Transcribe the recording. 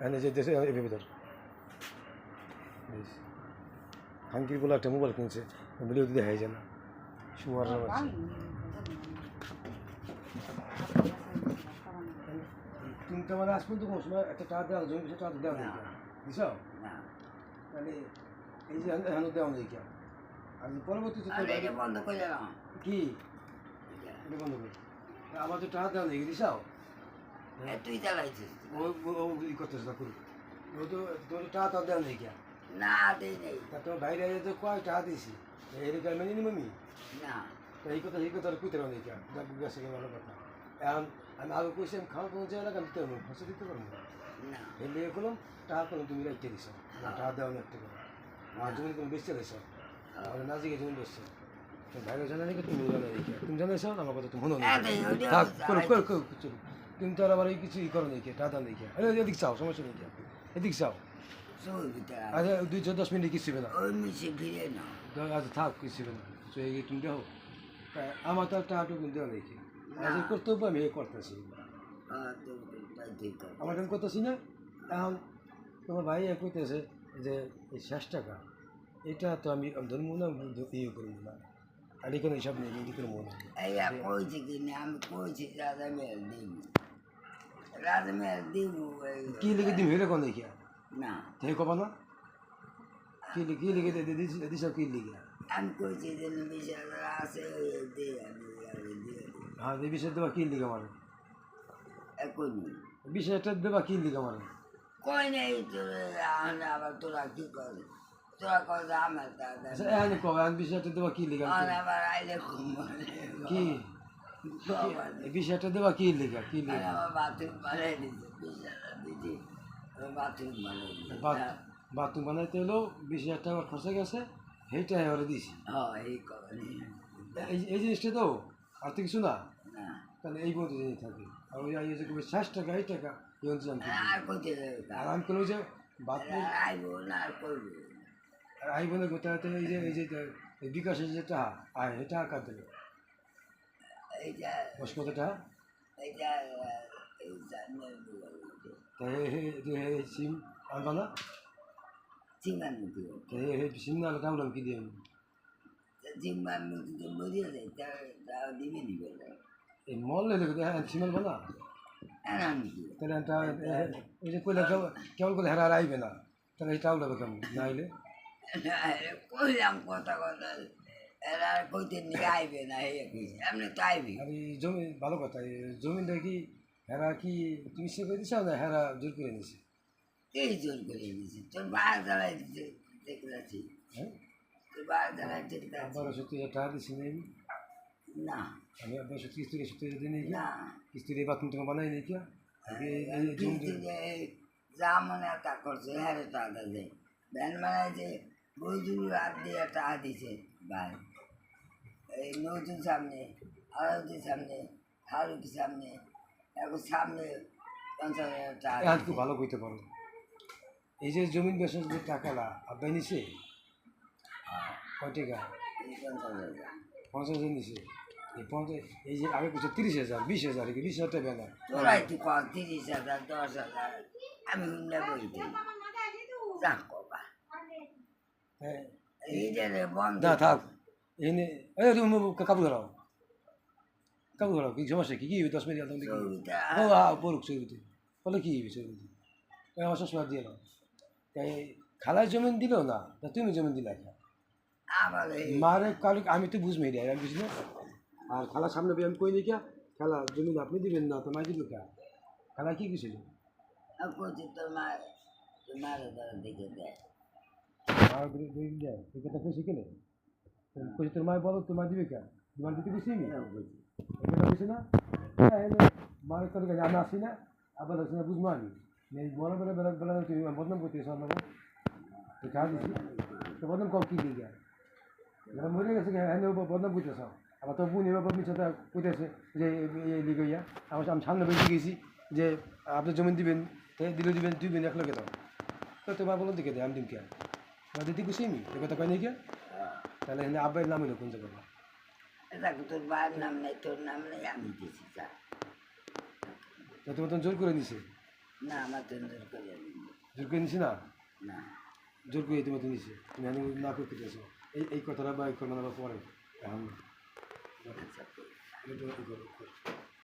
এনে যে দেশে এর ভিতর খানকির বলে একটা মোবাইল কিনছে ভিডিও দিতে হয়ে যায় না সুমার তিনটা মানে আসবেন তো কোনো সময় একটা টাকা দেওয়া জমি টাকা দেওয়া নেই দিস তাহলে এই যে এখন দেওয়া নেই কেন আর পরবর্তীতে বন্ধ করে কি এটা বন্ধ করে আমার তো টাকা দেওয়া নেই দিসাও তুই চালাইছিস ই করতেছে না করুক ও তো তোর টাকা তো দেওয়া নেই কেন না দেই নেই তা তোমার বাইরে তো কয় টাকা দিয়েছি এরকম মেনে নিম আমি না তা এই কথা কুইতে নেই কেন গেছে ভালো কথা এখন আমি আগে কইছি আমি খাওয়া কোনো জায়গা আমি দিতে পারবো ফসল দিতে পারবো না এই লিয়ে করলাম টাকা করলাম তুমি রাখতে দিছ টাকা দেওয়া একটা করে আমার জমি তুমি বেচতে দিছ আমাদের নাজিকে জমি বেচছো বাইরে জানা নাকি তুমি জানা নাকি তুমি জানাইছ আমার কথা তুমি হলো না থাক চলো তুমি তো আর আবার এই কিছু ই করো নাকি টাকা নেই কে আরে এদিক চাও সমস্যা নেই এদিক চাও আচ্ছা 2-10 মিনিট কিছু না ওই মিশে ফিরে না আচ্ছা থাক কিছু না তো এই তুমি দেখো আমার তো টাকাটুকু দেওয়া নেই আজ কর্তব্য আমি করতেছি আমার আমি করতেছি না এখন তোমার ভাই কইতেছে যে এই 60 টাকা এটা তো আমি ধরবো না ইয়ে করবো না আর এখানে হিসাব নেই যদি করবো না কইছি কিনে আমি কইছি রাজমের দিব কি লিখে দিম হেরে কোন দেখিয়া না তে কবা না কি লিখে দিছ কি লিখে আমি কইছি যে বিষয় আছে আমি দিয়ে হ্যাঁ এই বিষয় দেবা কি লিখে মানে এখন বিষয়টা দেবা কি লিখে মানে কই নেই তোর আবার তোরা কি করবি তোরা কর আমার আচ্ছা এখানে কবে আমি বিষয়টা দেবা কি লিখে আবার আইলে কি এই বিষয়টা দেবা কি লিখে কি লিখে আমার বাথরুম বানাই দিছে বিষয়টা দিদি বাথরুম বানাই বাথরুম বানাইতে হলো 20,000 টাকা খরচা গেছে সেইটাই ওরা দিছি হ্যাঁ এই করি এই জিনিসটা তো আর তো কিছু না না তাহলে এই মতো জিনিস থাকে আর ওই যে 60 টাকা এই টাকা এই অঞ্চল আর কইতে আর আমি করবো যে বাথরুম আইব না আর করবি আর আই বলে গোটাতে এই বিকাশের যে টাকা আয় এটা কার দেবে এইটা বস কত টাকা এইটা তাই সিম আনবা না চিংমান মুখি সিম না আনলে টাউন কি দিয়ে চিংমান মুখি তো বুঝিয়ে যায় তাও দিবে দিবে এই মল সিম আনবা না তাহলে ওই যে কইলে কেমন করে হেরা আইবে না তাহলে এই টাউন হবে কেমন না আইলে কইলাম কথা এরা কইতে নিয়ে আইবে না এমনি তো আইবি আর এই জমি ভালো কথা এই জমিটা কি হেরা কি তুমি সে করে দিছো না হেরা জোর করে নিছে এই জোর করে দিছি তোর বাড়ি জ্বালাই দিতে দেখে যাচ্ছি হ্যাঁ তোর বাড়ি জ্বালাই দেখতে আবার 70,000 টাকা দিছি না না আমি আবার কিস্তি দিই নাকি না কিস্তি দিয়ে বাথরুম তোমার বানাই নাকি যা মনে তা করছে হ্যাঁ টাকা দেয় ব্যান বানাইছে বৈদুর হাত দিয়ে টাকা দিছে ভাই এই নতুন সামনে আরতির সামনে ফারুকের সামনে এখন সামনে 50,000 টাকা খুব ভালো করতে পারো এই যে জমিন বেসার যে টাকাটা আব্বাই নিছে কয় টাকা 50,000 নিছে এই যে আগে কিছু 30,000 20,000 20,000 টাকা না তোরা একটু কম 30,000 10,000 আমি হুন্ডা বইতে যা কবা হ্যাঁ এই যে বন্ধ না থাক এনে তুমি কাপড় ধরাও কি সমস্যা কি 10 মিনিট আলতাম দেখি ও পড়ুক ছবিতে বলে কি ছবিতে আমার সবসময় দিয়ে নাও তাই খালার জমিন দিল না তুমি জমিন দিলে মারে কাল আমি তো বুঝবো রে আমি বুঝলি আর খালার সামনে আমি কই নি কে খালা জমিন আপনি দিবেন না তোমায় দিব কে খালা কি কিছু তোর মার দেখে দেয় আর দেয় এই কথা খুশি কেনে খুশি তোর মায় বলো তোমার দিবে কে তোমার দিতে খুশি আমি এটা বুঝি না মারে তোর কাছে আমি আসি না আবার আসি না বুঝবো আমি বড় বড় বেলা তুমি বদনাম করতে এসো আপনার তো চা দিছি তো বদনাম কম কি দিয়ে গেল মরে গেছে হ্যাঁ বদনাম করতেছ আবার তো বোন এবার মিছে কইতেছে যে এই দিকে ইয়া আমি সামনে বেরিয়ে গেছি যে আপনি জমিন দিবেন দিবেন এক লোকে দাও তো তোমার বলো দিকে দেয় আমি দিন কে বা দিদি খুশি আমি এ কথা কয় নাকি তাহলে আব্বাইয়ের নাম হইলো কোন জায়গায় তোর বাবার নাম নেই তোর নাম নেই আমি দিয়েছি চা তোমার তখন জোর করে দিছে না আমার তো জোর করে দিন জোর করে নিছি না না জোর করে তোমার তো নিছি তুমি আমি না করতে চাইছো এই কথাটা বা এই কথাটা পরে এখন আচ্ছা এটা ই করো